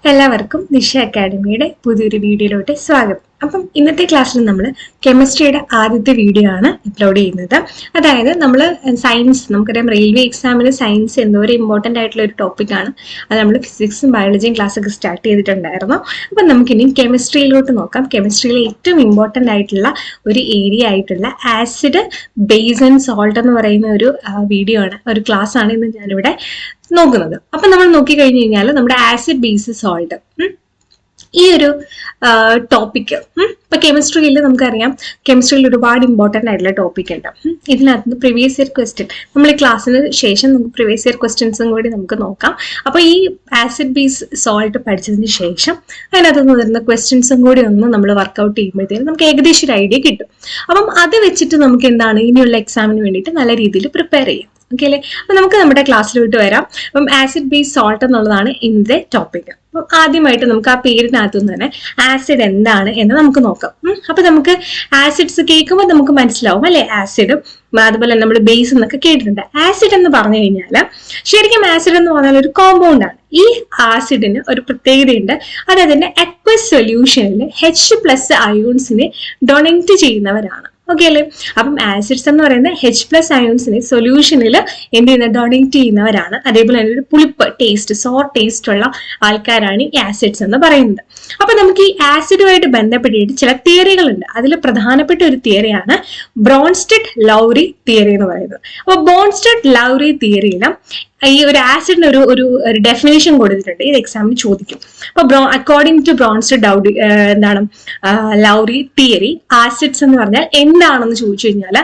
എല്ലാവർക്കും ദിശ അക്കാഡമിയുടെ പുതിയൊരു വീഡിയോയിലോട്ട് സ്വാഗതം. അപ്പം ഇന്നത്തെ ക്ലാസ്സിൽ നമ്മൾ കെമിസ്ട്രിയുടെ ആദ്യത്തെ വീഡിയോ ആണ് അപ്ലോഡ് ചെയ്യുന്നത്. അതായത് നമ്മൾ സയൻസ്, നമുക്കറിയാം റെയിൽവേ എക്സാമിന് സയൻസ് എന്തോരം ഇമ്പോർട്ടൻ്റ് ആയിട്ടുള്ള ഒരു ടോപ്പിക്കാണ്. അത് നമ്മൾ ഫിസിക്സും ബയോളജിയും ക്ലാസ്സൊക്കെ സ്റ്റാർട്ട് ചെയ്തിട്ടുണ്ടായിരുന്നു. അപ്പം നമുക്കിനി കെമിസ്ട്രിയിലോട്ട് നോക്കാം. കെമിസ്ട്രിയിലെ ഏറ്റവും ഇമ്പോർട്ടൻ്റ് ആയിട്ടുള്ള ഒരു ഏരിയ ആയിട്ടുള്ള ആസിഡ്, ബേസ് ആൻഡ് സോൾട്ട് എന്ന് പറയുന്ന ഒരു വീഡിയോ ആണ്, ഒരു ക്ലാസ് ആണ് ഇന്ന് ഞാനിവിടെ നോക്കുന്നത്. അപ്പൊ നമ്മൾ നോക്കി കഴിഞ്ഞു കഴിഞ്ഞാൽ നമ്മുടെ ആസിഡ്, ബേസ്, സോൾട്ട് ഈ ഒരു ടോപ്പിക്ക് ഇപ്പൊ കെമിസ്ട്രിയിൽ നമുക്കറിയാം, കെമിസ്ട്രിയിൽ ഒരുപാട് ഇമ്പോർട്ടൻ്റ് ആയിട്ടുള്ള ടോപ്പിക് ഉണ്ട്. ഇതിനകത്ത് പ്രീവിയസ് ഇയർ ക്വസ്റ്റ്യൻ, നമ്മൾ ഈ ക്ലാസ്സിന് ശേഷം നമുക്ക് പ്രീവിയസ് ഇയർ ക്വസ്റ്റ്യൻസും കൂടി നമുക്ക് നോക്കാം. അപ്പൊ ഈ ആസിഡ്, ബേസ്, സോൾട്ട് പഠിച്ചതിന് ശേഷം അതിനകത്ത് വരുന്ന ക്വസ്റ്റ്യൻസും കൂടി ഒന്ന് നമ്മൾ വർക്ക്ഔട്ട് ചെയ്യുമ്പോഴത്തേക്കും നമുക്ക് ഏകദേശം ഒരു ഐഡിയ കിട്ടും. അപ്പം അത് വെച്ചിട്ട് നമുക്ക് എന്താണ് ഇനിയുള്ള എക്സാമിന് വേണ്ടിയിട്ട് നല്ല രീതിയിൽ പ്രിപ്പയർ ചെയ്യാം. ഓക്കെ അല്ലേ? അപ്പൊ നമുക്ക് നമ്മുടെ ക്ലാസ്സിലോട്ട് വരാം. അപ്പം ആസിഡ്, ബേസ്, സോൾട്ട് എന്നുള്ളതാണ് ഇന്നത്തെ ടോപ്പിക്. അപ്പം ആദ്യമായിട്ട് നമുക്ക് ആ പേരിനകത്തുനിന്ന് തന്നെ ആസിഡ് എന്താണ് എന്ന് നമുക്ക് നോക്കാം. അപ്പൊ നമുക്ക് ആസിഡ്സ് കേൾക്കുമ്പോൾ നമുക്ക് മനസ്സിലാവും അല്ലെ, ആസിഡും അതുപോലെ നമ്മൾ ബേസ് എന്നൊക്കെ കേട്ടിട്ടുണ്ട്. ആസിഡ് എന്ന് പറഞ്ഞു കഴിഞ്ഞാൽ ശരിക്കും ആസിഡ് എന്ന് പറഞ്ഞാൽ ഒരു കോമ്പൗണ്ട് ആണ്. ഈ ആസിഡിന് ഒരു പ്രത്യേകതയുണ്ട്, അത് അതിന്റെ അക്വസ് സൊല്യൂഷനിൽ H+ അയോൺസിനെ ഡൊണേറ്റ് ചെയ്യുന്നവരാണ്. ഓക്കെ അല്ലേ? അപ്പം ആസിഡ്സ് എന്ന് പറയുന്നത് H+ അയോൺസിനെ സൊല്യൂഷനിൽ എന്ത് ചെയ്യുന്ന ഡൊണേറ്റ് ചെയ്യുന്നവരാണ്. അതേപോലെ തന്നെ ഒരു പുളിപ്പ് ടേസ്റ്റ്, സോർ ടേസ്റ്റ് ഉള്ള ആൾക്കാരാണ് ഈ ആസിഡ്സ് എന്ന് പറയുന്നത്. അപ്പൊ നമുക്ക് ഈ ആസിഡുമായിട്ട് ബന്ധപ്പെട്ടിട്ട് ചില തിയറികളുണ്ട്. അതിൽ പ്രധാനപ്പെട്ട ഒരു തിയറിയാണ് ബ്രോൺസ്റ്റഡ്-ലൗറി തിയറി എന്ന് പറയുന്നത്. അപ്പൊ ബ്രോൺസ്റ്റഡ്-ലൗറി തിയറിയിലും ഈ ഒരു ആസിഡിന് ഒരു ഡെഫിനേഷൻ കൊടുത്തിട്ടുണ്ട്. ഇത് എക്സാമിന് ചോദിക്കും. അപ്പൊ according to Lowry theory, acids എന്ന് പറഞ്ഞാൽ എന്താണെന്ന് ചോദിച്ചു കഴിഞ്ഞാൽ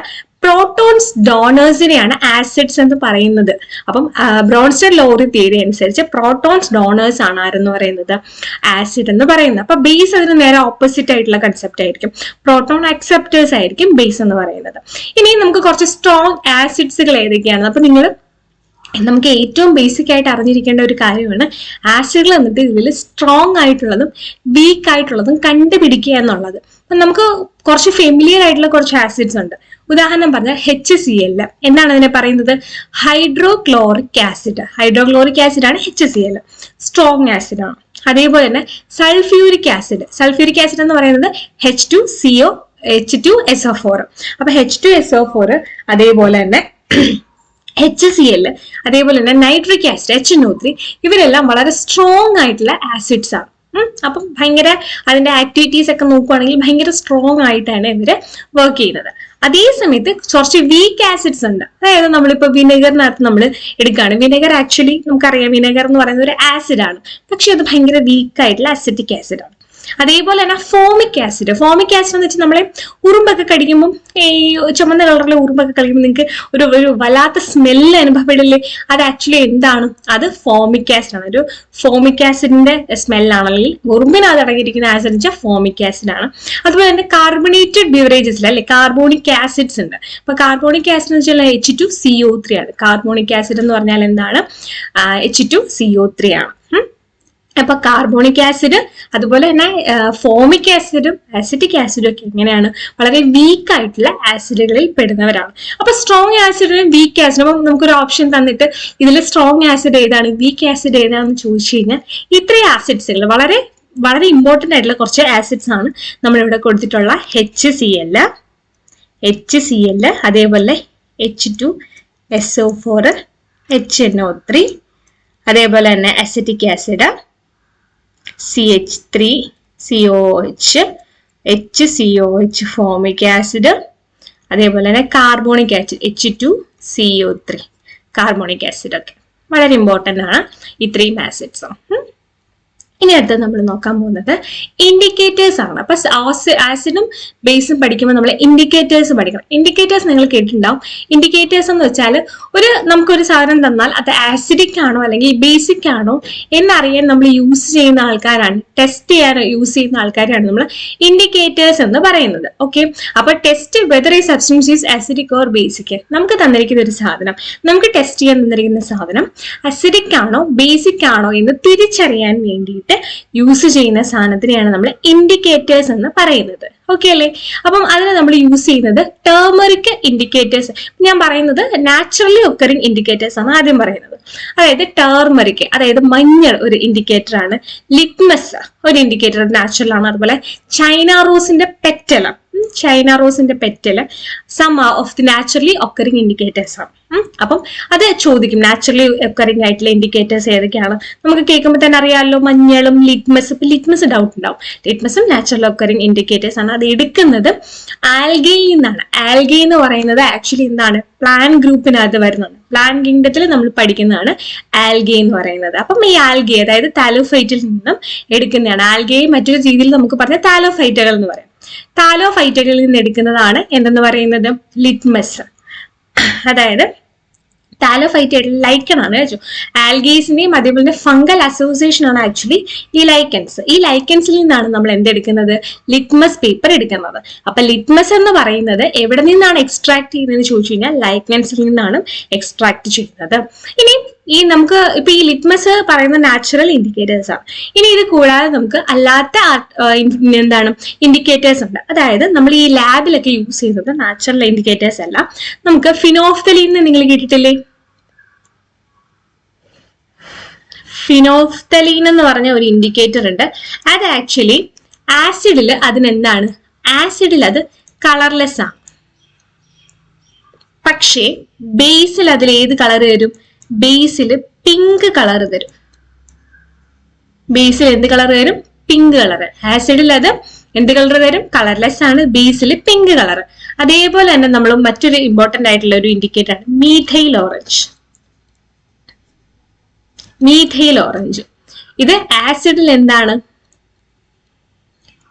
പ്രോട്ടോൺസ് ഡോണേഴ്സിനെയാണ് ആസിഡ്സ് എന്ന് പറയുന്നത്. അപ്പം ബ്രോൺസ്റ്റഡ്-ലൗറി തിയറി അനുസരിച്ച് പ്രോട്ടോൺസ് ഡോണേഴ്സ് ആണ് ആരെന്ന് പറയുന്നത് ആസിഡ് എന്ന് പറയുന്നത്. അപ്പൊ ബേസ് അതിന് നേരെ ഓപ്പോസിറ്റ് ആയിട്ടുള്ള കൺസെപ്റ്റ് ആയിരിക്കും. പ്രോട്ടോൺ അക്സെപ്റ്റേഴ്സ് ആയിരിക്കും ബേസ് എന്ന് പറയുന്നത്. ഇനി നമുക്ക് കുറച്ച് സ്ട്രോങ് ആസിഡ്സുകൾ ഏതൊക്കെയാണ്. അപ്പൊ നമുക്ക് ഏറ്റവും ബേസിക് ആയിട്ട് അറിഞ്ഞിരിക്കേണ്ട ഒരു കാര്യമാണ് ആസിഡുകൾ എന്നിട്ട് ഇതിൽ സ്ട്രോങ് ആയിട്ടുള്ളതും വീക്ക് ആയിട്ടുള്ളതും കണ്ടുപിടിക്കുക എന്നുള്ളത്. നമുക്ക് കുറച്ച് ഫെമിലിയർ ആയിട്ടുള്ള കുറച്ച് ആസിഡ്സ് ഉണ്ട്. ഉദാഹരണം പറഞ്ഞാൽ HCl എന്നാണ് അതിനെ പറയുന്നത്, ഹൈഡ്രോക്ലോറിക് ആസിഡ്. ഹൈഡ്രോക്ലോറിക് ആസിഡ് ആണ് HCl, സ്ട്രോങ് ആസിഡ് ആണ്. അതേപോലെ തന്നെ സൾഫ്യൂരിക് ആസിഡ്. സൾഫ്യൂരിക് ആസിഡ് എന്ന് പറയുന്നത് H2SO4. അപ്പൊ H2SO4, അതേപോലെ തന്നെ HCl, അതേപോലെ തന്നെ നൈട്രിക് ആസിഡ് HNO3, ഇവരെല്ലാം വളരെ സ്ട്രോങ് ആയിട്ടുള്ള ആസിഡ്സ് ആണ്. അപ്പം ഭയങ്കര അതിന്റെ ആക്ടിവിറ്റീസ് ഒക്കെ നോക്കുവാണെങ്കിൽ ഭയങ്കര സ്ട്രോങ് ആയിട്ടാണ് ഇവര് വർക്ക് ചെയ്യുന്നത്. അതേ സമയത്ത് കുറച്ച് വീക്ക് ആസിഡ്സ് ഉണ്ട്. അതായത് നമ്മളിപ്പോ വിനെഗറിനകത്ത് നമ്മൾ എടുക്കുകയാണ്. വിനെഗർ ആക്ച്വലി നമുക്കറിയാം, വിനെഗർ എന്ന് പറയുന്നത് ഒരു ആസിഡ് ആണ്, പക്ഷെ അത് ഭയങ്കര വീക്ക് ആയിട്ടുള്ള അസിറ്റിക് ആസിഡ് ആണ്. അതേപോലെ തന്നെ ഫോമിക് ആസിഡ്. ഫോമിക് ആസിഡ് എന്ന് വെച്ചാൽ നമ്മളെ ഉറുമ്പൊക്കെ കടിക്കുമ്പോൾ, ഈ ചുമന്ന കളറിലെ ഉറുമ്പൊക്കെ കടിക്കുമ്പോൾ നിങ്ങൾക്ക് ഒരു വല്ലാത്ത സ്മെല്ല് അനുഭവപ്പെടില്ലേ? അത് ആക്ച്വലി എന്താണ്? അത് ഫോമിക് ആസിഡ് ആണ്. ഒരു ഫോമിക് ആസിഡിന്റെ സ്മെല്ലാണ്, അല്ലെങ്കിൽ ഉറുമ്പിനകത്ത് അടങ്ങിയിരിക്കുന്ന ആസിഡ് വെച്ചാൽ ഫോമിക് ആസിഡ് ആണ്. അതുപോലെ തന്നെ കാർബണേറ്റഡ് ബിവറേജസിൽ അല്ലെ കാർബോണിക് ആസിഡ്സ് ഉണ്ട്. അപ്പൊ കാർബോണിക് ആസിഡ് എന്ന് വെച്ചാൽ H2CO3 ആണ്. കാർബോണിക് ആസിഡ് എന്ന് പറഞ്ഞാൽ എന്താണ്? H2CO3 ആണ്. അപ്പൊ കാർബോണിക് ആസിഡ്, അതുപോലെ തന്നെ ഫോമിക് ആസിഡും അസിറ്റിക് ആസിഡും ഒക്കെ എങ്ങനെയാണ്? വളരെ വീക്ക് ആയിട്ടുള്ള ആസിഡുകളിൽ പെടുന്നവരാണ്. അപ്പൊ സ്ട്രോങ് ആസിഡും വീക്ക് ആസിഡും, അപ്പം നമുക്കൊരു ഓപ്ഷൻ തന്നിട്ട് ഇതിൽ സ്ട്രോങ് ആസിഡ് ഏതാണ്, വീക്ക് ആസിഡ് ഏതാണെന്ന് ചോദിച്ചു കഴിഞ്ഞാൽ ഇത്രയും ആസിഡ്സുകൾ വളരെ വളരെ ഇമ്പോർട്ടൻ്റ് ആയിട്ടുള്ള കുറച്ച് ആസിഡ്സ് ആണ് നമ്മളിവിടെ കൊടുത്തിട്ടുള്ള HCl, അതേപോലെ H2SO4, HNO3, അതേപോലെ തന്നെ acetic acid CH3COH, HCOH formic acid, അതേപോലെ തന്നെ carbonic acid H2CO3 carbonic acid ഒക്കെ വളരെ ഇമ്പോർട്ടൻ്റ് ആണ് ഇത്രയും ആസിഡ്സും. ഇനി അടുത്ത് നമ്മൾ നോക്കാൻ പോകുന്നത് ഇൻഡിക്കേറ്റേഴ്സ് ആണ്. അപ്പൊ ആസിഡും ബേസും പഠിക്കുമ്പോൾ നമ്മൾ ഇൻഡിക്കേറ്റേഴ്സ് പഠിക്കണം. ഇൻഡിക്കേറ്റേഴ്സ് നിങ്ങൾ കേട്ടിട്ടുണ്ടാവും. ഇൻഡിക്കേറ്റേഴ്സ് എന്ന് വെച്ചാൽ നമുക്കൊരു സാധനം തന്നാൽ അത് ആസിഡിക് ആണോ അല്ലെങ്കിൽ ബേസിക് ആണോ എന്നറിയാൻ നമ്മൾ യൂസ് ചെയ്യുന്ന ആൾക്കാരാണ്, ടെസ്റ്റ് ചെയ്യാൻ യൂസ് ചെയ്യുന്ന ആൾക്കാരാണ് നമ്മൾ ഇൻഡിക്കേറ്റേഴ്സ് എന്ന് പറയുന്നത്. ഓക്കെ, അപ്പൊ ടെസ്റ്റ് വെദർ ഈ substance is acidic or basic. നമുക്ക് തന്നിരിക്കുന്ന ഒരു സാധനം, നമുക്ക് ടെസ്റ്റ് ചെയ്യാൻ തന്നിരിക്കുന്ന സാധനം അസിഡിക് ആണോ ബേസിക് ആണോ എന്ന് തിരിച്ചറിയാൻ വേണ്ടിയിട്ട് യൂസ് ചെയ്യുന്ന സാധനത്തിനെയാണ് നമ്മൾ ഇൻഡിക്കേറ്റേഴ്സ് എന്ന് പറയുന്നത്. ഓക്കെ അല്ലേ? അപ്പം അതിന് നമ്മൾ യൂസ് ചെയ്യുന്നത് ടേമറിക് ഇൻഡിക്കേറ്റേഴ്സ്. ഞാൻ പറയുന്നത് നാച്ചുറലി ഒക്കറിങ് ഇൻഡിക്കേറ്റേഴ്സ് ആണ് ആദ്യം പറയുന്നത്. അതായത് ടർമറിക്, അതായത് മഞ്ഞൾ ഒരു ഇൻഡിക്കേറ്റർ ആണ്. ലിറ്റ്മസ് ഒരു ഇൻഡിക്കേറ്റർ നാച്ചുറൽ ആണ്. അതുപോലെ ചൈന റോസിന്റെ petal, some of the naturally occurring indicators ആണ്. അപ്പം അത് ചോദിക്കും, നാച്ചുറലി ഒക്കറിംഗ് ആയിട്ടുള്ള ഇൻഡിക്കേറ്റേഴ്സ് ഏതൊക്കെയാണ്. നമുക്ക് കേൾക്കുമ്പോൾ തന്നെ അറിയാമല്ലോ, മഞ്ഞളും ലിറ്റ്മസ്. ഇപ്പൊ ലിറ്റ്മസ് ഡൗട്ട് ഉണ്ടാവും. ലിറ്റ്മസും നാച്ചുറൽ ഒക്കറിംഗ് ഇൻഡിക്കേറ്റേഴ്സ് ആണ്. അത് എടുക്കുന്നത് ആൽഗയിൽ നിന്നാണ്. ആൽഗെ എന്ന് പറയുന്നത് ആക്ച്വലി എന്താണ്, പ്ലാൻ ഗ്രൂപ്പിനകത്ത് വരുന്നതാണ്. പ്ലാൻ കിങ്ഡത്തിൽ നമ്മൾ പഠിക്കുന്നതാണ് ആൽഗെ എന്ന് പറയുന്നത്. അപ്പം ഈ ആൽഗെ അതായത് താലോഫൈറ്റിൽ നിന്നും എടുക്കുന്നതാണ്. ആൽഗയെ മറ്റൊരു രീതിയിൽ നമുക്ക് പറഞ്ഞാൽ താലോഫൈറ്റുകൾ എന്ന് പറയാം. താലോഫൈറ്റുകളിൽ നിന്ന് എടുക്കുന്നതാണ് എന്തെന്ന് പറയുന്നത്, ലിറ്റ്മസ്. അതായത് താലോഫൈറ്റ് ലൈക്കൺ ആണ്. ആൽഗേസിന്റെയും അതേപോലെ തന്നെ ഫംഗൽ അസോസിയേഷൻ ആണ് ആക്ച്വലി ഈ ലൈക്കൻസ്. ഈ ലൈക്കൻസിൽ നിന്നാണ് നമ്മൾ എന്തെടുക്കുന്നത്, ലിറ്റ്മസ് പേപ്പർ എടുക്കുന്നത്. അപ്പൊ ലിറ്റ്മസ് എന്ന് പറയുന്നത് എവിടെ നിന്നാണ് എക്സ്ട്രാക്ട് ചെയ്യുന്നതെന്ന് ചോദിച്ചു കഴിഞ്ഞാൽ ലൈക്കൻസിൽ നിന്നാണ് എക്സ്ട്രാക്ട് ചെയ്യുന്നത്. ഇനി നമുക്ക് ഇപ്പൊ ഈ ലിറ്റ്മസ് പറയുന്ന നാച്ചുറൽ ഇൻഡിക്കേറ്റേഴ്സ് ആണ്. ഇനി ഇത് കൂടാതെ നമുക്ക് അല്ലാത്ത എന്താണ് ഇൻഡിക്കേറ്റേഴ്സ് ഉണ്ട്. അതായത് നമ്മൾ ഈ ലാബിലൊക്കെ യൂസ് ചെയ്യുന്നത് നാച്ചുറൽ ഇൻഡിക്കേറ്റേഴ്സ് അല്ല. നമുക്ക് ഫിനോഫ്തലീൻ നിങ്ങൾ കേട്ടിട്ടില്ലേ? ഫിനോഫ്തലീൻ എന്ന് പറഞ്ഞ ഒരു ഇൻഡിക്കേറ്റർ ഉണ്ട്. അത് ആക്ച്വലി ആസിഡിൽ ആസിഡിൽ അത് കളർലെസ് ആണ്. പക്ഷേ ബേസിൽ അതിൽ ഏത് കളർ വരും? ബേസിൽ പിങ്ക് കളർ തരും. ബേസിൽ എന്ത് കളർ വരും? Pink colour. ആസിഡിൽ അത് എന്ത് കളർ വരും? കളർലെസ് ആണ്. ബേസിൽ പിങ്ക് കളർ. അതേപോലെ തന്നെ നമ്മൾ മറ്റൊരു ഇമ്പോർട്ടന്റ് ആയിട്ടുള്ള ഒരു ഇൻഡിക്കേറ്റർ ആണ് മീഥൈൽ ഓറഞ്ച്. മീഥൈൽ ഓറഞ്ച് ഇത് ആസിഡിൽ എന്താണ്?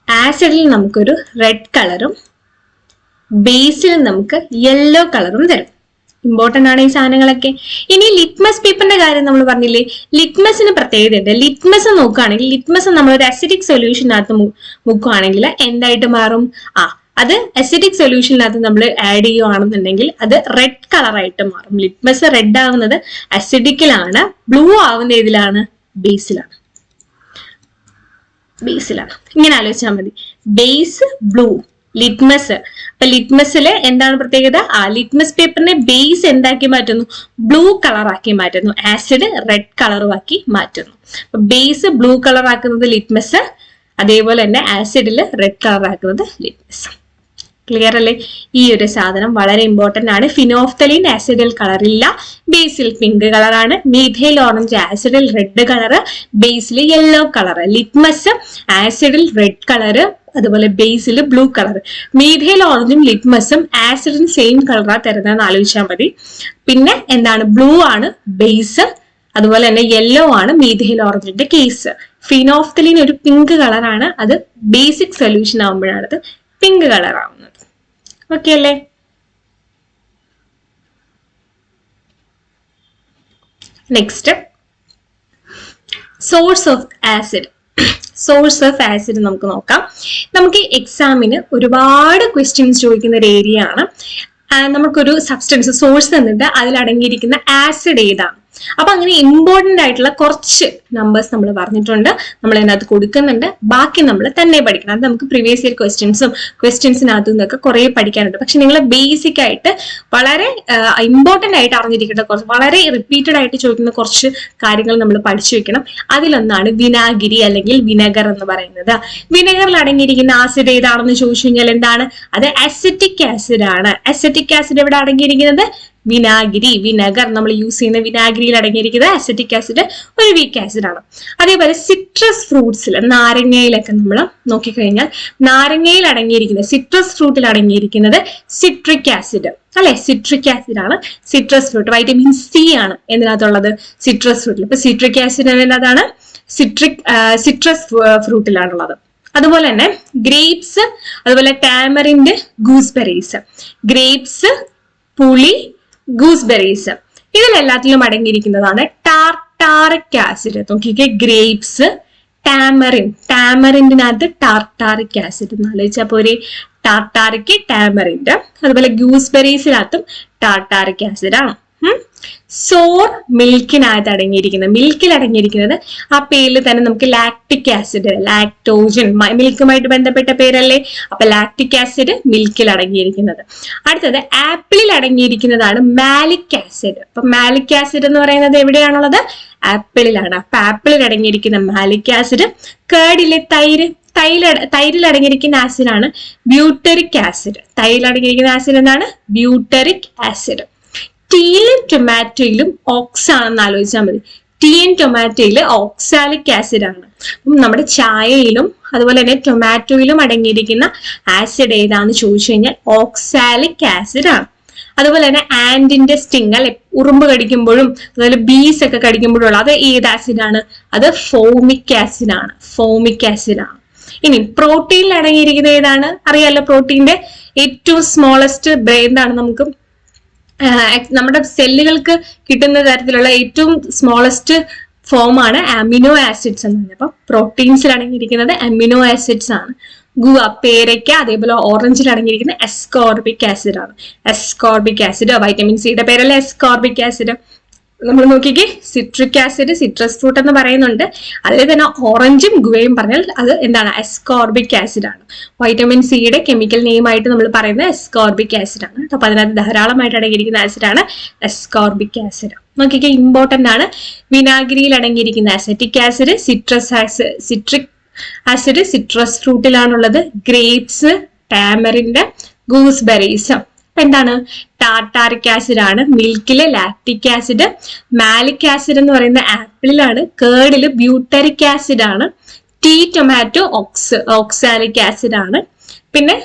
ആസിഡിൽ നമുക്കൊരു റെഡ് കളറും ബേസിൽ നമുക്ക് യെല്ലോ കളറും തരും. ഇമ്പോർട്ടന്റ് ആണ് ഈ സാധനങ്ങളൊക്കെ. ഇനി ലിറ്റ്മസ് പേപ്പറിന്റെ കാര്യം നമ്മൾ പറഞ്ഞില്ലേ, ലിറ്റ്മസിന് പ്രത്യേകതയുണ്ട്. ലിറ്റ്മസ് നോക്കുകയാണെങ്കിൽ, ലിറ്റ്മസ് നമ്മളൊരു അസിഡിക് സൊല്യൂഷനകത്ത് മുക്കുകയാണെങ്കിൽ എന്തായിട്ട് മാറും? അത് അസിഡിക് സൊല്യൂഷനകത്ത് നമ്മൾ ആഡ് ചെയ്യുകയാണെന്നുണ്ടെങ്കിൽ അത് റെഡ് കളറായിട്ട് മാറും. ലിറ്റ്മസ് റെഡ് ആവുന്നത് അസിഡിക്കിലാണ്, ബ്ലൂ ആവുന്ന ഏതിലാണ്? ബേസിലാണ്. ഇങ്ങനെ ആലോചിച്ചാൽ മതി. Base blue, litmus. അപ്പൊ ലിറ്റ്മസില് എന്താണ് പ്രത്യേകത? ലിറ്റ്മസ് പേപ്പറിനെ ബേസ് എന്താക്കി മാറ്റുന്നു? ബ്ലൂ കളറാക്കി മാറ്റുന്നു. ആസിഡ് റെഡ് കളറുമാക്കി മാറ്റുന്നു. അപ്പൊ ബേസ് ബ്ലൂ കളറാക്കുന്നത് ലിറ്റ്മസ്, അതേപോലെ തന്നെ ആസിഡിൽ റെഡ് കളറാക്കുന്നത് ലിറ്റ്മസ്. ക്ലിയർ അല്ലേ? ഈ ഒരു സാധനം വളരെ ഇമ്പോർട്ടന്റ് ആണ്. ഫിനോഫ്തലീൻ ആസിഡിൽ കളറില്ല, ബേസിൽ പിങ്ക് കളറാണ്. മീഥൈൽ ഓറഞ്ച് ആസിഡിൽ റെഡ് കളറ്, ബേസിൽ യെല്ലോ കളറ്. ലിറ്റ്മസ് ആസിഡിൽ റെഡ് കളറ്, അതുപോലെ ബേസിൽ ബ്ലൂ കളർ. മീഥൈൽ ഓറഞ്ചും ലിറ്റ്മസും ആസിഡിന് സെയിം കളറാ തരുന്നതെന്ന് ആലോചിച്ചാൽ മതി. പിന്നെ എന്താണ്? ബ്ലൂ ആണ് ബേസ്, അതുപോലെ തന്നെ യെല്ലോ ആണ് മീഥൈൽ ഓറഞ്ചിന്റെ കേസ്. ഫിനോഫ്തലീൻ ഒരു പിങ്ക് കളറാണ്. അത് ബേസിക് സൊല്യൂഷൻ ആവുമ്പോഴാണ് അത് പിങ്ക് കളർ ആവുന്നത്. ഓക്കെ അല്ലേ? Next, source of acid. Source of acid നമുക്ക് നോക്കാം. നമുക്ക് എക്സാമിന് ഒരുപാട് ക്വസ്റ്റ്യൻസ് ചോദിക്കുന്ന ഒരു ഏരിയ ആണ്. നമുക്കൊരു സബ്സ്റ്റൻസ് സോഴ്സ് തന്നിട്ട് അതിൽ അടങ്ങിയിരിക്കുന്ന ആസിഡ് ഏതാണ്. അപ്പൊ അങ്ങനെ ഇമ്പോർട്ടന്റ് ആയിട്ടുള്ള കുറച്ച് നമ്പേഴ്സ് നമ്മൾ പറഞ്ഞിട്ടുണ്ട്, നമ്മൾ അതിനകത്ത് കൊടുക്കുന്നുണ്ട്. ബാക്കി നമ്മൾ തന്നെ പഠിക്കണം. അത് നമുക്ക് പ്രീവിയസ് ഇയർ ക്വസ്റ്റ്യൻസിനകത്തു നിന്നൊക്കെ കുറെ പഠിക്കാനുണ്ട്. പക്ഷെ നിങ്ങൾ ബേസിക് ആയിട്ട് വളരെ ഇമ്പോർട്ടന്റ് ആയിട്ട് അറിഞ്ഞിരിക്കേണ്ട കുറച്ച്, വളരെ റിപ്പീറ്റഡ് ആയിട്ട് ചോദിക്കുന്ന കുറച്ച് കാര്യങ്ങൾ നമ്മൾ പഠിച്ചു വെക്കണം. അതിലൊന്നാണ് വിനാഗിരി അല്ലെങ്കിൽ വിനെഗർ എന്ന് പറയുന്നത്. വിനെഗറിൽ അടങ്ങിയിരിക്കുന്ന ആസിഡ് ഏതാണെന്ന് ചോദിച്ചു കഴിഞ്ഞാൽ എന്താണ്? അത് അസറ്റിക് ആസിഡ് ആണ്. അസറ്റിക് ആസിഡ് എവിടെ അടങ്ങിയിരിക്കുന്നത്? വിനാഗിരി. വിനെഗർ നമ്മൾ യൂസ് ചെയ്യുന്ന വിനാഗിരിയിൽ അടങ്ങിയിരിക്കുന്നത് അസറ്റിക് ആസിഡ് ഒരു വീക്ക് ആസിഡ് ആണ്. അതേപോലെ സിട്രസ് ഫ്രൂട്ട്സിൽ, നാരങ്ങയിലൊക്കെ നമ്മൾ നോക്കിക്കഴിഞ്ഞാൽ നാരങ്ങയിൽ അടങ്ങിയിരിക്കുന്നത്, സിട്രസ് ഫ്രൂട്ടിൽ അടങ്ങിയിരിക്കുന്നത് സിട്രിക് ആസിഡ് അല്ലെ? സിട്രിക് ആസിഡ് ആണ് സിട്രസ് ഫ്രൂട്ട്. വൈറ്റമിൻ സി ആണ് എന്തിനകത്തുള്ളത്? സിട്രസ് ഫ്രൂട്ടിൽ. ഇപ്പൊ സിട്രിക് ആസിഡ് എന്നതാണ് സിട്രസ് ഫ്രൂട്ടിലാണുള്ളത്. അതുപോലെ തന്നെ ഗ്രേപ്സ്, അതുപോലെ ടാമറിൻഡ്, ഗൂസ്ബെറീസ്. ഗ്രേപ്സ്, പുളി, ഗൂസ്ബെറീസ്, ഇതിലെല്ലാത്തിലും അടങ്ങിയിരിക്കുന്നതാണ് ടാർട്ടാറിക് ആസിഡ്. നോക്കിക്കേ, ഗ്രേപ്സ്, ടാമറിൻഡിനകത്ത് ടാർട്ടാറിക് ആസിഡ് എന്ന് ആലോചിച്ചാൽ പോരെ. Tartaric, tamarind. അതുപോലെ ഗൂസ്ബെറീസിനകത്തും ടാർട്ടാറിക് ആസിഡ് ആണ്. സോർ മിൽക്കിനകത്ത് അടങ്ങിയിരിക്കുന്നത്, മിൽക്കിൽ അടങ്ങിയിരിക്കുന്നത് ആ പേരിൽ തന്നെ നമുക്ക് ലാക്ടിക് ആസിഡ്, ലാക്ടോജൻ, മിൽക്കുമായിട്ട് ബന്ധപ്പെട്ട പേരല്ലേ, അപ്പൊ ലാക്ടിക് ആസിഡ് മിൽക്കിൽ അടങ്ങിയിരിക്കുന്നത്. അടുത്തത് ആപ്പിളിൽ അടങ്ങിയിരിക്കുന്നതാണ് മാലിക് ആസിഡ്. അപ്പൊ മാലിക് ആസിഡ് എന്ന് പറയുന്നത് എവിടെയാണുള്ളത്? ആപ്പിളിലാണ്. അപ്പൊ ആപ്പിളിൽ അടങ്ങിയിരിക്കുന്ന മാലിക് ആസിഡ്. കേർഡിലെ തൈരിൽ അടങ്ങിയിരിക്കുന്ന ആസിഡാണ് ബ്യൂട്ടറിക് ആസിഡ്. തൈരിൽ അടങ്ങിയിരിക്കുന്ന ആസിഡ് എന്താണ്? Butyric acid. ടീയിലും ടൊമാറ്റോയിലും ഓക്സ് ആണെന്ന് ആലോചിച്ചാൽ മതി. ടീയും ടൊമാറ്റോയില് ഓക്സാലിക് ആസിഡ് ആണ്. നമ്മുടെ ചായയിലും അതുപോലെ തന്നെ ടൊമാറ്റോയിലും അടങ്ങിയിരിക്കുന്ന ആസിഡ് ഏതാന്ന് ചോദിച്ചു കഴിഞ്ഞാൽ ഓക്സാലിക് ആസിഡ് ആണ്. അതുപോലെ തന്നെ ആന്റിന്റെ സ്റ്റിങ് അല്ലെ, ഉറുമ്പ് കടിക്കുമ്പോഴും അതുപോലെ ബീസ് ഒക്കെ കടിക്കുമ്പോഴും അത് ഏത് ആസിഡാണ്? അത് ഫോമിക് ആസിഡ് ആണ്. ഫോമിക് ആസിഡ് ആണ്. ഇനി പ്രോട്ടീനിൽ അടങ്ങിയിരിക്കുന്നത് ഏതാണ്? അറിയാലോ, പ്രോട്ടീന്റെ ഏറ്റവും സ്മോളസ്റ്റ് എന്താണ് നമുക്ക് നമ്മുടെ സെല്ലുകൾക്ക് കിട്ടുന്ന തരത്തിലുള്ള ഏറ്റവും സ്മോളസ്റ്റ് ഫോമാണ് അമിനോ ആസിഡ്സ് എന്ന് പറഞ്ഞത്. അപ്പൊ പ്രോട്ടീൻസിൽ അടങ്ങിയിരിക്കുന്നത് അമിനോ ആസിഡ്സ് ആണ്. ഗുവ, പേരയ്ക്ക, അതേപോലെ ഓറഞ്ചിൽ അടങ്ങിയിരിക്കുന്ന എസ്കോർബിക് ആസിഡ് ആണ്. എസ്കോർബിക് ആസിഡ്, വൈറ്റമിൻ സിയുടെ പേരല്ല എസ്കോർബിക് ആസിഡ്. നമ്മൾ നോക്കിക്കേ, സിട്രിക് ആസിഡ്, സിട്രസ് ഫ്രൂട്ട് എന്ന് പറയുന്നുണ്ട്. അതിൽ തന്നെ ഓറഞ്ചും ഗുവയും പറഞ്ഞാൽ അത് എന്താണ്? എസ്കോർബിക് ആസിഡ് ആണ്. വൈറ്റമിൻ സിയുടെ കെമിക്കൽ നെയിം ആയിട്ട് നമ്മൾ പറയുന്നത് എസ്കോർബിക് ആസിഡ് ആണ്. അപ്പൊ അതിനകത്ത് ധാരാളമായിട്ട് അടങ്ങിയിരിക്കുന്ന ആസിഡാണ് എസ്കോർബിക് ആസിഡ്. നോക്കിക്കേ, ഇമ്പോർട്ടന്റ് ആണ്. വിനാഗിരിയിൽ അടങ്ങിയിരിക്കുന്ന acetic acid, citric acid citrus ഫ്രൂട്ടിലാണുള്ളത്. Grapes, tamarind, gooseberries. എന്താണ്? ടാർട്ടാറിക് ആസിഡ് ആണ്. മിൽക്കില് ലാക്ടിക് ആസിഡ്. മാലിക് ആസിഡ് എന്ന് പറയുന്ന ആപ്പിളിലാണ്. കേർഡില് ബ്യൂട്ടറിക് ആസിഡ് ആണ്. ടീ, ടൊമാറ്റോ, ഓക്സാലിക് ആസിഡ് ആണ്. പിന്നെ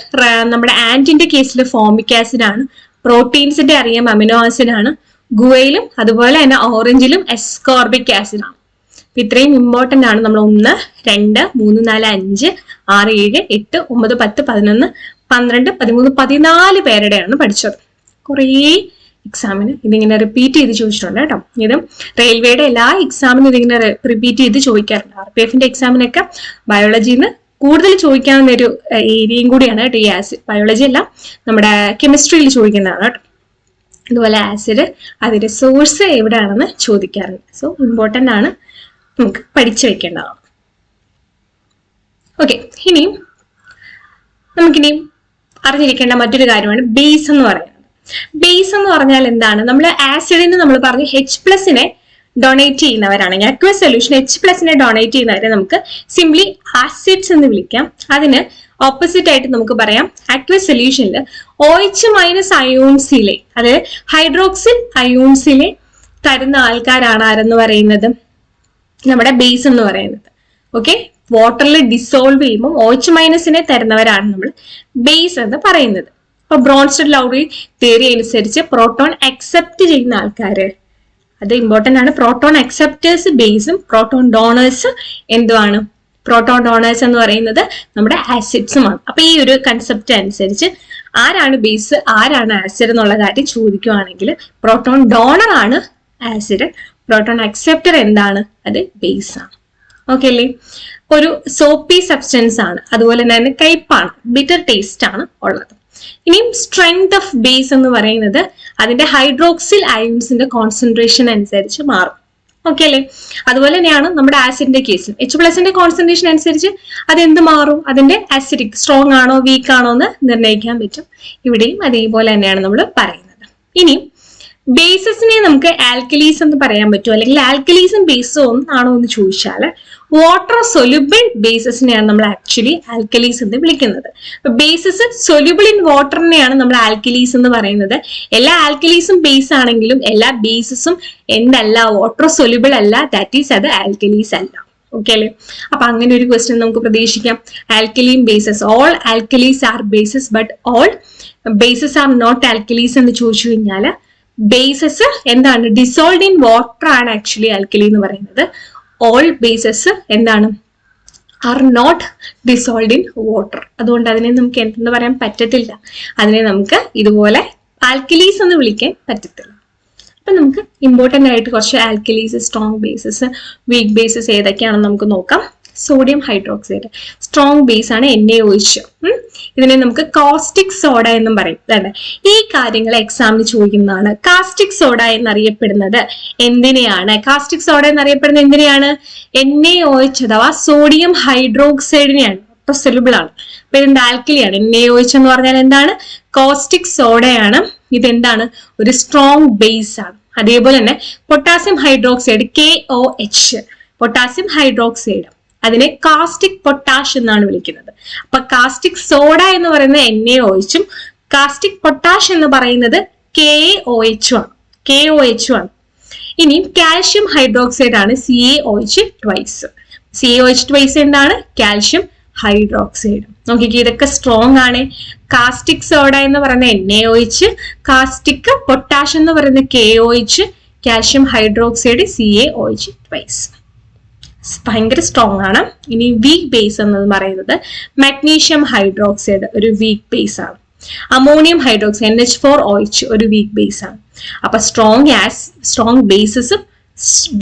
നമ്മുടെ ആന്റിന്റെ കേസിൽ ഫോമിക് ആസിഡ് ആണ്. പ്രോട്ടീൻസിന്റെ അറിയാം അമിനോ ആസിഡ് ആണ്. ഗുവയിലും അതുപോലെ തന്നെ ഓറഞ്ചിലും എസ്കോർബിക് ആസിഡ് ആണ്. ഇത്രയും ഇമ്പോർട്ടന്റ് ആണ്. നമ്മൾ 1, 2, 3, 4, 5, 6, 7, 8, 9, 10, 11, 12, 13, 14 പേരുടെയാണ് പഠിച്ചത്. കുറേ എക്സാമിന് ഇതിങ്ങനെ റിപ്പീറ്റ് ചെയ്ത് ചോദിച്ചിട്ടുണ്ട് കേട്ടോ. ഇത് റെയിൽവേയുടെ എല്ലാ എക്സാമിനും ഇതിങ്ങനെ റിപ്പീറ്റ് ചെയ്ത് ചോദിക്കാറുണ്ട്. RPF-ന്റെ എക്സാമിനൊക്കെ ബയോളജിന്ന് കൂടുതൽ ചോദിക്കാവുന്ന ഒരു ഏരിയയും കൂടിയാണ് കേട്ടോ ഈ ആസിഡ്. ബയോളജി അല്ല, നമ്മുടെ കെമിസ്ട്രിയിൽ ചോദിക്കുന്നതാണ് കേട്ടോ. അതുപോലെ ആസിഡ്, അതിന്റെ സോഴ്സ് എവിടെയാണെന്ന് ചോദിക്കാറുണ്ട്. സോ ഇമ്പോർട്ടന്റ് ആണ്, നമുക്ക് പഠിച്ചു വെക്കേണ്ടതാണ്. ഓക്കെ, ഇനിയും നമുക്കിനിയും അറിഞ്ഞിരിക്കേണ്ട മറ്റൊരു കാര്യമാണ് ബേസ് എന്ന് പറയുന്നത്. ബേസ് എന്ന് പറഞ്ഞാൽ എന്താണ്? നമ്മൾ ആസിഡിന് നമ്മൾ പറഞ്ഞു H+നെ ഡൊണേറ്റ് ചെയ്യുന്നവരാണെങ്കിൽ, അക്വസ് സൊല്യൂഷൻ H+നെ ഡൊണേറ്റ് ചെയ്യുന്നവരെ നമുക്ക് സിംപ്ലി ആസിഡ്സ് എന്ന് വിളിക്കാം. അതിന് ഓപ്പോസിറ്റ് ആയിട്ട് നമുക്ക് പറയാം അക്വസ് സൊല്യൂഷനിൽ OH- അയോൺസിലെ, അതായത് ഹൈഡ്രോക്സിൽ അയോൺസിലെ തരുന്ന ആൾക്കാരാണ് ആരെന്ന് പറയുന്നത്? നമ്മുടെ ബേസ് എന്ന് പറയുന്നത്. ഓക്കെ, വാട്ടറിൽ ഡിസോൾവ് ചെയ്യുമ്പോൾ OH- തരുന്നവരാണ് നമ്മൾ ബേസ് എന്ന് പറയുന്നത്. അപ്പൊ ബ്രോൺസ്റ്റഡ്-ലൗറി തിയറി അനുസരിച്ച് പ്രോട്ടോൺ അക്സെപ്റ്റ് ചെയ്യുന്ന ആൾക്കാര്, അത് ഇമ്പോർട്ടന്റ് ആണ്. പ്രോട്ടോൺ അക്സെപ്റ്റേഴ്സ് ബേസും പ്രോട്ടോൺ ഡോണേഴ്സ് എന്തുവാണ്? പ്രോട്ടോൺ ഡോണേഴ്സ് എന്ന് പറയുന്നത് നമ്മുടെ ആസിഡ്സുമാണ്. അപ്പൊ ഈ ഒരു കൺസെപ്റ്റ് അനുസരിച്ച് ആരാണ് ബേസ്, ആരാണ് ആസിഡ് എന്നുള്ള കാര്യം ചോദിക്കുവാണെങ്കിൽ പ്രോട്ടോൺ ഡോണർ ആണ് ആസിഡ്, പ്രോട്ടോൺ അക്സെപ്റ്റർ എന്താണ്? അത് ബേസ് ആണ്. ഓക്കെ അല്ലേ? ഒരു സോപ്പി സബ്സ്റ്റൻസ് ആണ്, അതുപോലെ തന്നെ കയ്പാണ്, ബിറ്റർ ടേസ്റ്റ് ആണ് ഉള്ളത്. ഇനിയും സ്ട്രെങ്ത് ഓഫ് ബേസ് എന്ന് പറയുന്നത് അതിന്റെ ഹൈഡ്രോക്സിൽ അയോൺസിന്റെ കോൺസെൻട്രേഷൻ അനുസരിച്ച് മാറും. ഓക്കെ അല്ലേ? അതുപോലെ തന്നെയാണ് നമ്മുടെ ആസിഡിന്റെ കേസിൽ H+ന്റെ കോൺസെൻട്രേഷൻ അനുസരിച്ച് അത് എന്ത് മാറും? അതിന്റെ ആസിഡിക് സ്ട്രോങ് ആണോ വീക്ക് ആണോ എന്ന് നിർണ്ണയിക്കാൻ പറ്റും. ഇവിടെയും അതേപോലെ തന്നെയാണ് നമ്മൾ പറയുന്നത്. ഇനി ബേസസിനെ നമുക്ക് ആൽക്കലീസ് എന്ന് പറയാൻ പറ്റുമോ, അല്ലെങ്കിൽ ആൽക്കലീസും ബേസും ഒന്നാണോ എന്ന് ചോദിച്ചാൽ വാട്ടർ സൊല്യൂബിൾ ബേസസിനെയാണ് നമ്മൾ ആക്ച്വലി ആൽക്കലീസ് എന്ന് വിളിക്കുന്നത്. ബേസസ് സൊല്യൂബിൾ ഇൻ വാട്ടറിനെയാണ് നമ്മൾ ആൽക്കലീസ് എന്ന് പറയുന്നത്. എല്ലാ ആൽക്കലീസും ബേസ് ആണെങ്കിലും എല്ലാ ബേസസും എന്തല്ല, വാട്ടർ സൊല്യൂബിൾ അല്ല, ദാറ്റ് ഈസ് അത് ആൽക്കലീസ് അല്ല. ഓക്കെ അല്ലേ? അപ്പൊ അങ്ങനെ ഒരു ക്വസ്റ്റ്യൻ നമുക്ക് പ്രതീക്ഷിക്കാം. Alkaline bases, all alkalis are bases but all bases are not alkalis എന്ന് ചോദിച്ചു കഴിഞ്ഞാൽ ബേസസ് എന്താണ്? ഡിസോൾഡ് ഇൻ വാട്ടർ ആണ് ആക്ച്വലി ആൽക്കലി എന്ന് പറയുന്നത്. ഓൾ ബേസസ് എന്താണ്? Are not dissolved in water. അതുകൊണ്ട് അതിനെ നമുക്ക് എന്തെന്ന് പറയാൻ പറ്റത്തില്ല. അതിനെ നമുക്ക് ഇതുപോലെ ആൽക്കലീസ് എന്ന് വിളിക്കാൻ പറ്റത്തില്ല. അപ്പൊ നമുക്ക് ഇമ്പോർട്ടന്റ് ആയിട്ട് കുറച്ച് alkalis, strong bases, weak bases ഏതൊക്കെയാണെന്ന് നമുക്ക് നോക്കാം. സോഡിയം ഹൈഡ്രോക്സൈഡ് സ്ട്രോങ് ബേസ് ആണ്, NaOH. ഇതിനെ നമുക്ക് കോസ്റ്റിക് സോഡ എന്നും പറയും. അതാണ് ഈ കാര്യങ്ങൾ എക്സാമിന് ചോദിക്കുന്നതാണ്. കാസ്റ്റിക് സോഡ എന്നറിയപ്പെടുന്നത് എന്തിനെയാണ്? കാസ്റ്റിക് സോഡ എന്നറിയപ്പെടുന്നത് എന്തിനെയാണ്? NaOH അഥവാ സോഡിയം ഹൈഡ്രോക്സൈഡിനെയാണ്. സൊല്യൂബിൾ ആണ്. അപ്പൊ ഇതിന്റെ ആൽക്കലിയാണ്. NaOH എന്ന് പറഞ്ഞാൽ എന്താണ്? കോസ്റ്റിക് സോഡയാണ്. ഇതെന്താണ്? ഒരു സ്ട്രോങ് ബേസ് ആണ്. അതേപോലെ തന്നെ potassium hydroxide KOH, potassium hydroxide, അതിനെ കാസ്റ്റിക് പൊട്ടാഷ് എന്നാണ് വിളിക്കുന്നത്. അപ്പൊ കാസ്റ്റിക് സോഡ എന്ന് പറയുന്നത് NaOH-ഉം കാസ്റ്റിക് പൊട്ടാഷ് എന്ന് പറയുന്നത് KOH ആണ്. ഇനി കാൽഷ്യം ഹൈഡ്രോക്സൈഡ് ആണ് CaOH ട്വൈസ്. CaOH ട്വൈസ് എന്താണ്? Calcium hydroxide. നോക്കിക്കേ, ഇതൊക്കെ സ്ട്രോങ് ആണ്. കാസ്റ്റിക് സോഡ എന്ന് പറയുന്ന NaOH, കാസ്റ്റിക് പൊട്ടാഷ് എന്ന് പറയുന്ന KOH, calcium hydroxide CaOH twice. ഭയങ്കര സ്ട്രോങ് ആണ്. ഇനി വീക്ക് ബേസ് എന്ന് പറയുന്നത് മഗ്നീഷ്യം ഹൈഡ്രോക്സൈഡ് ഒരു വീക്ക് ബേസ് ആണ്. അമോണിയം ഹൈഡ്രോക്സൈഡ് NH4OH ഒരു വീക്ക് ബേസ് ആണ്. അപ്പൊ സ്ട്രോങ് ബേസസും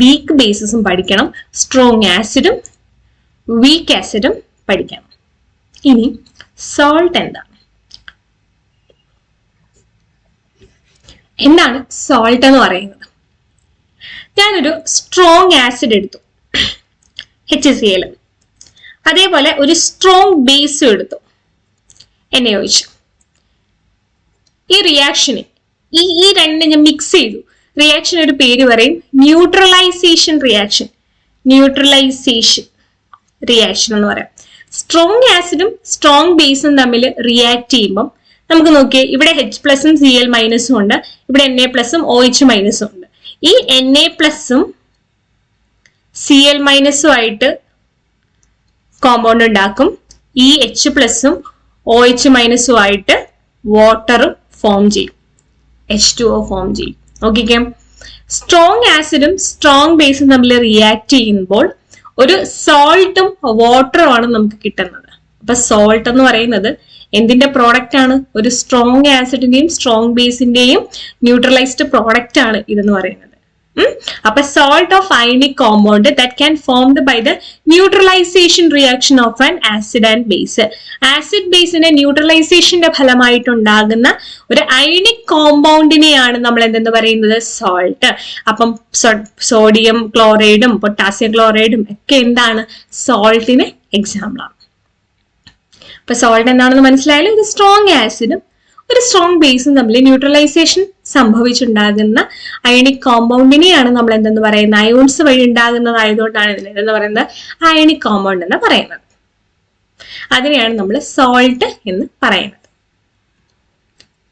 വീക്ക് ബേസസും പഠിക്കണം. സ്ട്രോങ് ആസിഡും വീക്ക് ആസിഡും പഠിക്കണം. ഇനി സോൾട്ട് എന്താണ് സോൾട്ട് എന്ന് പറയുന്നത്? ഞാനൊരു സ്ട്രോങ് ആസിഡ് എടുത്തു, HCl. അതേപോലെ ഒരു സ്ട്രോങ് ബേസും എടുത്തു, NaOH. ഈ റിയാക്ഷന് ഈ രണ്ടും ഞാൻ മിക്സ് ചെയ്തു. റിയാക്ഷൻ ഒരു പേര് പറയും, ന്യൂട്രലൈസേഷൻ റിയാക്ഷൻ എന്ന് പറയാം. സ്ട്രോങ് ആസിഡും സ്ട്രോങ് ബേസും തമ്മിൽ റിയാക്ട് ചെയ്യുമ്പോൾ നമുക്ക് നോക്കിയേ, ഇവിടെ H+ഉം Cl- ഉണ്ട്, ഇവിടെ Na+ഉം OH- ഉണ്ട്. ഈ Na+ഉം Cl- ആയിട്ട് കോമ്പൗണ്ട് ഉണ്ടാക്കും. ഈ H+ഉം OH- ആയിട്ട് വാട്ടർ ഫോം ചെയ്യും, H2O ഫോം ചെയ്യും. നോക്കിക്കേ, സ്ട്രോങ് ആസിഡും സ്ട്രോങ് ബേസും തമ്മിൽ റിയാക്ട് ചെയ്യുമ്പോൾ ഒരു സോൾട്ടും വാട്ടറും ആണ് നമുക്ക് കിട്ടുന്നത്. അപ്പൊ സോൾട്ട് എന്ന് പറയുന്നത് എന്തിന്റെ പ്രോഡക്റ്റ് ആണ്? ഒരു സ്ട്രോങ് ആസിഡിന്റെയും സ്ട്രോങ് ബേസിന്റെയും ന്യൂട്രലൈസ്ഡ് പ്രോഡക്റ്റ് ആണ് ഇതെന്ന് പറയുന്നത്. അപ്പൊ salt of ionic compound that can formed by the neutralisation reaction of an acid and base. Acid ബേസിന്റെ ന്യൂട്രലൈസേഷന്റെ ഫലമായിട്ടുണ്ടാകുന്ന ഒരു അയണിക് കോമ്പൗണ്ടിനെയാണ് നമ്മൾ എന്തെന്ന് പറയുന്നത്? സോൾട്ട്. അപ്പം സോഡിയം ക്ലോറൈഡും പൊട്ടാസ്യം ക്ലോറൈഡും ഒക്കെ എന്താണ്? സോൾട്ടിന് എക്സാമ്പിൾ ആണ്. അപ്പൊ സോൾട്ട് എന്താണെന്ന് മനസ്സിലായാലും ഒരു സ്ട്രോങ് ആസിഡും ഒരു സ്ട്രോങ് ബേസും തമ്മിൽ ന്യൂട്രലൈസേഷൻ സംഭവിച്ചുണ്ടാകുന്ന അയണിക് കോമ്പൗണ്ടിനെയാണ് നമ്മൾ എന്തെന്ന് പറയുന്നത്? അയോൺസ് വഴി ഉണ്ടാകുന്നതായതുകൊണ്ടാണ് ഇതിന് എന്തെന്ന് പറയുന്നത്? അയണിക് കോമ്പൗണ്ട് എന്ന് പറയുന്നത്. അതിനെയാണ് നമ്മൾ സോൾട്ട് എന്ന് പറയുന്നത്.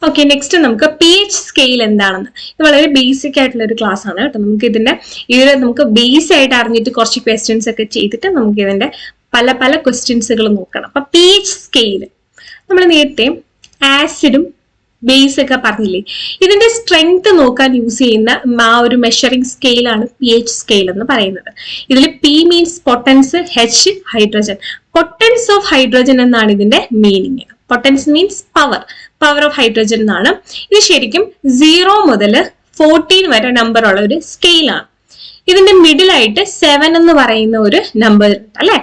ഓക്കെ, നെക്സ്റ്റ് നമുക്ക് pH സ്കെയിൽ എന്താണെന്ന്. ഇത് വളരെ ബേസിക് ആയിട്ടുള്ള ഒരു ക്ലാസ് ആണ് കേട്ടോ. നമുക്ക് ബേസ് ആയിട്ട് അറിഞ്ഞിട്ട് കുറച്ച് ക്വസ്റ്റ്യൻസ് ഒക്കെ ചെയ്തിട്ട് നമുക്ക് ഇതിന്റെ പല ക്വസ്റ്റ്യൻസുകൾ നോക്കണം. അപ്പൊ pH സ്കെയിൽ നമ്മൾ നേരത്തെ ആസിഡും ബേസ് ഒക്കെ പറഞ്ഞില്ലേ, ഇതിന്റെ സ്ട്രെങ്ത് നോക്കാൻ യൂസ് ചെയ്യുന്ന ആ ഒരു മെഷറിംഗ് സ്കെയിലാണ് pH സ്കെയിൽ എന്ന് പറയുന്നത്. ഇതിൽ P means potence, H hydrogen. Potence of hydrogen എന്നാണ് ഇതിന്റെ meaning. Potence means power of hydrogen എന്നാണ്. ഇത് ശരിക്കും 0 മുതൽ 14 വരെ നമ്പർ ഉള്ള ഒരു സ്കെയിലാണ്. ഇതിന്റെ മിഡിൽ ആയിട്ട് 7 എന്ന് പറയുന്ന ഒരു നമ്പർ ഉണ്ട് അല്ലെ.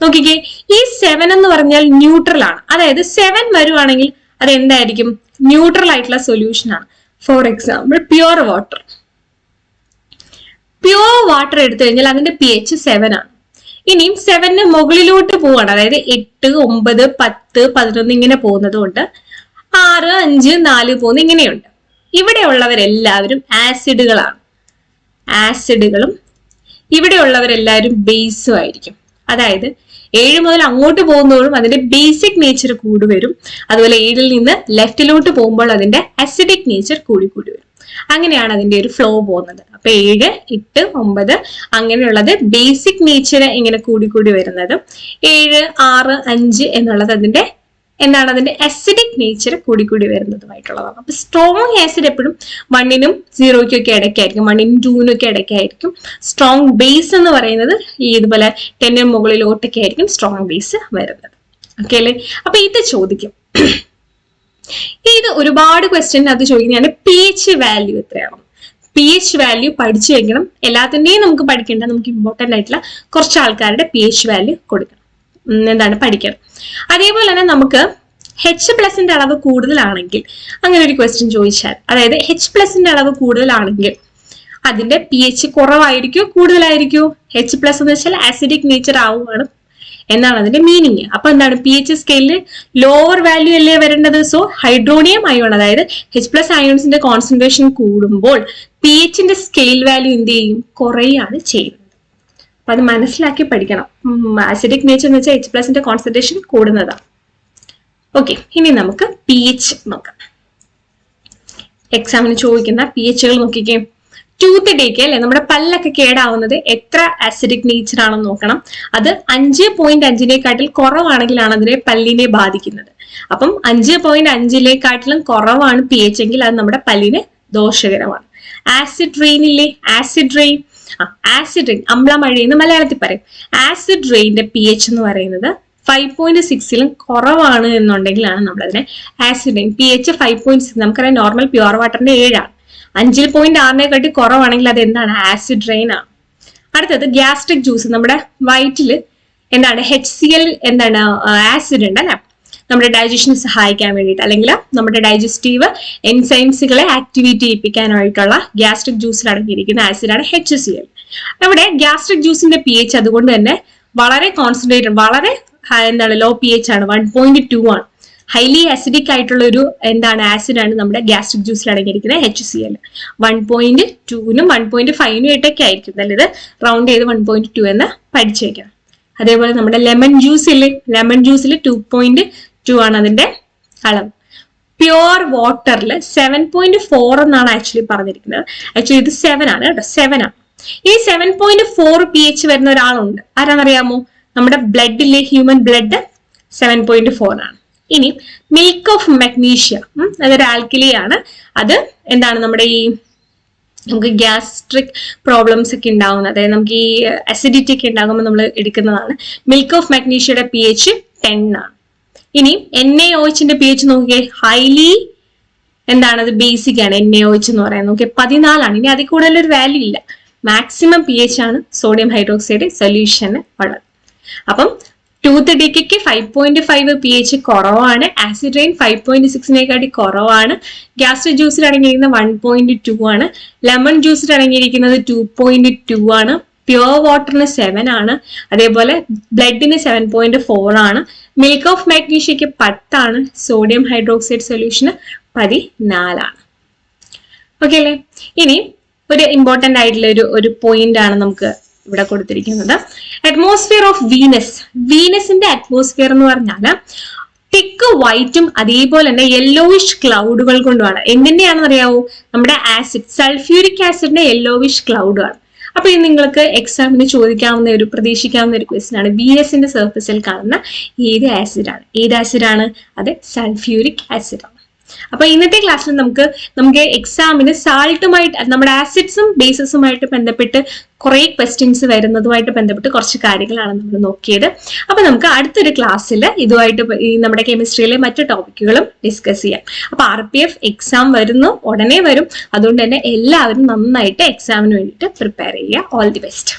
നോക്കിക്കേ, ഈ 7 എന്ന് പറഞ്ഞാൽ ന്യൂട്രൽ ആണ്. അതായത് 7 വരുവാണെങ്കിൽ അത് എന്തായിരിക്കും? ന്യൂട്രൽ ആയിട്ടുള്ള സൊല്യൂഷൻ ആണ്. ഫോർ എക്സാമ്പിൾ പ്യുവർ വാട്ടർ എടുത്തു കഴിഞ്ഞാൽ അതിന്റെ pH 7 ആണ്. ഇനിയും 7ന് മുകളിലോട്ട് പോവാണ്, അതായത് 8, 9, 10, 11 ഇങ്ങനെ പോകുന്നത് കൊണ്ട് 6, 5, 4 പോകുന്ന ഇങ്ങനെയുണ്ട്. ഇവിടെ ഉള്ളവരെല്ലാവരും ആസിഡുകളും ഇവിടെ ഉള്ളവരെല്ലാവരും ബേസും ആയിരിക്കും. അതായത് 7 മുതൽ അങ്ങോട്ട് പോകുമ്പോഴും അതിന്റെ ബേസിക് നേച്ചർ കൂടി വരും. അതുപോലെ 7ൽ നിന്ന് ലെഫ്റ്റിലോട്ട് പോകുമ്പോൾ അതിന്റെ അസിഡിക് നേച്ചർ കൂടി വരും. അങ്ങനെയാണ് അതിന്റെ ഒരു ഫ്ലോ പോകുന്നത്. അപ്പൊ 7, 8, 9 അങ്ങനെയുള്ളത് ബേസിക് നേച്ചർ ഇങ്ങനെ കൂടി വരുന്നത്. 7, 6, 5 എന്നുള്ളത് അതിന്റെ അസിഡിക് നേച്ചർ കൂടി വരുന്നതുമായിട്ടുള്ളതാണ്. അപ്പൊ സ്ട്രോങ് ആസിഡ് എപ്പോഴും 1നും 0ക്കും ഒക്കെ ഇടയ്ക്കായിരിക്കും, 1നും 2നും ഒക്കെ ഇടയ്ക്കായിരിക്കും. സ്ട്രോങ് ബേസ് എന്ന് പറയുന്നത് ഇതുപോലെ 10ന് മുകളിലോട്ടൊക്കെ ആയിരിക്കും സ്ട്രോങ് ബേസ് വരുന്നത്. ഓക്കെ അല്ലേ? അപ്പൊ ഇത് ചോദിക്കും. ഇത് ഒരുപാട് ക്വസ്റ്റ്യൻ അത് ചോദിക്കുന്നതാണ് pH വാല്യൂ എത്രയാണ്. pH വാല്യൂ പഠിച്ചു വെക്കണം. എല്ലാത്തിന്റെയും നമുക്ക് പഠിക്കേണ്ട, നമുക്ക് ഇമ്പോർട്ടന്റ് ആയിട്ടുള്ള കുറച്ച് ആൾക്കാരുടെ pH വാല്യൂ പഠിക്കണം. അതേപോലെ തന്നെ നമുക്ക് H+ന്റെ അളവ് കൂടുതലാണെങ്കിൽ, അങ്ങനെ ഒരു ക്വസ്റ്റ്യൻ ചോദിച്ചാൽ, അതായത് H+ന്റെ അളവ് കൂടുതലാണെങ്കിൽ അതിന്റെ pH കുറവായിരിക്കോ കൂടുതലായിരിക്കോ? H+ എന്ന് വെച്ചാൽ ആസിഡിക് നേച്ചർ ആവുകയാണ് എന്നാണ് അതിന്റെ മീനിങ്. അപ്പൊ എന്താണ്, pH സ്കെയിലിൽ ലോവർ വാല്യൂ അല്ലേ വരേണ്ടത്? സോ ഹൈഡ്രോണിയം അയോൺ, അതായത് H+ അയോൺസിന്റെ കോൺസെൻട്രേഷൻ കൂടുമ്പോൾ pHന്റെ സ്കെയിൽ വാല്യൂ എന്ത് ചെയ്യും? കുറയാണ് ചെയ്യുന്നത്. അപ്പൊ അത് മനസ്സിലാക്കി പഠിക്കണം. ആസിഡിക് നേച്ചർ എന്ന് വെച്ചാൽ H+ന്റെ കോൺസെൻട്രേഷൻ കൂടുന്നതാണ്. ഓക്കെ, ഇനി നമുക്ക് pH നോക്കാം. എക്സാമിന് ചോദിക്കുന്ന pHകൾ നോക്കിക്കേ. ടൂത്ത് ഡേക്ക് അല്ലെ, നമ്മുടെ പല്ലൊക്കെ കേടാവുന്നത് എത്ര ആസിഡിക് നേച്ചർ ആണെന്ന് നോക്കണം. അത് 5.5 കുറവാണെങ്കിലാണ് അതിനെ പല്ലിനെ ബാധിക്കുന്നത്. അപ്പം 5.5 കുറവാണ് pH എങ്കിൽ അത് നമ്മുടെ പല്ലിന് ദോഷകരമാണ്. ആസിഡ് റെയിൻ ഇല്ലേ, ആസിഡ് റെയിൻ, ആസിഡ് റെയിൻ അമ്ലമഴ എന്ന് മലയാളത്തിൽ പറയും. ആസിഡ് റെയിന്റെ pH എന്ന് പറയുന്നത് 5.6 കുറവാണ് എന്നുണ്ടെങ്കിലാണ് നമ്മളതിനെ ആസിഡ് റെയിൻ. pH 5.6, നമുക്കറിയാം നോർമൽ പ്യുവർ വാട്ടറിന്റെ 7 5.6 കുറവാണെങ്കിൽ അത് എന്താണ്? ആസിഡ് റെയിൻ ആണ്. അടുത്തത് ഗ്യാസ്ട്രിക് ജ്യൂസ്. നമ്മുടെ വയറ്റില് എന്താണ് HCl എന്താണ് ആസിഡ് ഉണ്ട് അല്ലെ, നമ്മുടെ ഡൈജഷന് സഹായിക്കാൻ വേണ്ടിയിട്ട്, അല്ലെങ്കിൽ നമ്മുടെ ഡൈജസ്റ്റീവ് എൻസൈംസുകളെ ആക്ടിവേറ്റ് ചെയ്യിപ്പിക്കാനായിട്ടുള്ള ഗ്യാസ്ട്രിക് ജ്യൂസിൽ അടങ്ങിയിരിക്കുന്ന ആസിഡാണ് HCl. അവിടെ ഗ്യാസ്ട്രിക് ജ്യൂസിന്റെ pH അതുകൊണ്ട് തന്നെ വളരെ കോൺസെൻട്രേറ്റഡ്, വളരെ എന്താണ് ലോ pH ആണ്, 1.2 ആണ്. ഹൈലി ആസിഡിക് ആയിട്ടുള്ള ഒരു എന്താണ് ആസിഡാണ് നമ്മുടെ ഗ്യാസ്ട്രിക് ജ്യൂസിൽ അടങ്ങിയിരിക്കുന്ന HCl. 1.2നും 1.5നും ഇട്ടൊക്കെ ആയിരിക്കും, അതായത് റൗണ്ട് ചെയ്ത് 1.2 എന്ന് പഠിച്ചേക്കാം. അതേപോലെ നമ്മുടെ ലെമൺ ജ്യൂസ് ഇല്ലേ, ലെമൺ ജ്യൂസിൽ 2.2 ആണ് അതിന്റെ അളവ്. പ്യുവർ വാട്ടറിൽ 7.4 എന്നാണ് ആക്ച്വലി പറഞ്ഞിരിക്കുന്നത്. ആക്ച്വലി ഇത് 7 ആണ് കേട്ടോ, 7 ആണ്. ഈ 7.4 pH വരുന്ന ഒരാളുണ്ട്, ആരാന്നറിയാമോ? നമ്മുടെ ബ്ലഡിലെ ഹ്യൂമൻ ബ്ലഡ് 7.4 ആണ്. ഇനി മിൽക്ക് ഓഫ് മഗ്നീഷ്യ, അതൊരു ആൽക്കലി ആണ്. അത് എന്താണ്, നമ്മുടെ ഈ നമുക്ക് ഗ്യാസ്ട്രിക് പ്രോബ്ലംസ് ഒക്കെ ഉണ്ടാവുന്നത്, അതായത് നമുക്ക് ഈ അസിഡിറ്റി ഒക്കെ ഉണ്ടാകുമ്പോൾ നമ്മൾ എടുക്കുന്നതാണ്. മിൽക്ക് ഓഫ് മഗ്നീഷ്യയുടെ pH 10 ആണ്. ഇനി NaOHന്റെ pH നോക്കിയേ, ഹൈലി എന്താണ്, അത് ബേസിക് ആണ്. NaOH എന്ന് പറയുന്നത് നോക്കിയേ 14 ആണ്. ഇനി അതിൽ കൂടുതലൊരു വാല്യൂ ഇല്ല. മാക്സിമം pH ആണ് സോഡിയം ഹൈഡ്രോക്സൈഡ് സൊല്യൂഷന് ഉള്ളത്. അപ്പം ടൂത്ത് ഡിക്കയ്ക്ക് 5.5 pH കുറവാണ്, ആസിഡ് റെയിൻ 5.6 കുറവാണ്, ഗ്യാസ്ട്രിക് ജ്യൂസിൽ അടങ്ങിയിരിക്കുന്നത് 1.2 ആണ്, ലെമൺ ജ്യൂസിൽ അടങ്ങിയിരിക്കുന്നത് 2.2 ആണ്, പ്യുവർ വാട്ടറിന് 7 ആണ്, അതേപോലെ ബ്ലഡിന് 7.4 ആണ്, മിൽക്ക് ഓഫ് മാഗ്നീഷ്യക്ക് 10 ആണ്, സോഡിയം ഹൈഡ്രോക്സൈഡ് സൊല്യൂഷന് 14 ആണ്. ഓക്കെ അല്ലേ? ഇനി ഒരു ഇമ്പോർട്ടന്റ് ആയിട്ടുള്ള ഒരു പോയിന്റ് ആണ് നമുക്ക് ഇവിടെ കൊടുത്തിരിക്കുന്നത്. Atmosphere of Venus. വീനസിന്റെ അറ്റ്മോസ്ഫിയർ എന്ന് പറഞ്ഞാൽ തിക്ക് വൈറ്റും അതേപോലെ തന്നെ യെല്ലോവിഷ് ക്ലൗഡുകൾ കൊണ്ടുമാണ്. എന്തിന്റെയാണെന്ന് അറിയാവോ? നമ്മുടെ ആസിഡ്, സൾഫ്യൂരിക് ആസിഡിന്റെ യെല്ലോവിഷ് ക്ലൗഡാണ്. അപ്പൊ ഇത് നിങ്ങൾക്ക് എക്സാമിന് ചോദിക്കാവുന്ന പ്രതീക്ഷിക്കാവുന്ന ഒരു ക്വസ്റ്റ്യൻ ആണ്. വീനസിന്റെ സർഫസിൽ കാണുന്ന ഏത് ആസിഡാണ്? ഏത് ആസിഡാണ്? അത് സൾഫ്യൂരിക് ആസിഡാണ്. അപ്പൊ ഇന്നത്തെ ക്ലാസ്സിൽ നമുക്ക് എക്സാമിന് സാൾട്ടുമായിട്ട്, നമ്മുടെ ആസിഡ്സും ബേസസുമായിട്ട് ബന്ധപ്പെട്ട് കുറെ ക്വസ്റ്റ്യൻസ് വരുന്നതുമായിട്ട് ബന്ധപ്പെട്ട് കുറച്ച് കാര്യങ്ങളാണ് നമ്മൾ നോക്കിയത്. അപ്പൊ നമുക്ക് അടുത്തൊരു ക്ലാസ്സിൽ ഇതുമായിട്ട് ഈ നമ്മുടെ കെമിസ്ട്രിയിലെ മറ്റു ടോപ്പിക്കുകളും ഡിസ്കസ് ചെയ്യാം. അപ്പൊ RPF എക്സാം വരുന്നു, ഉടനെ വരും. അതുകൊണ്ട് തന്നെ എല്ലാവരും നന്നായിട്ട് എക്സാമിന് വേണ്ടിയിട്ട് പ്രിപ്പയർ ചെയ്യുക. All the best.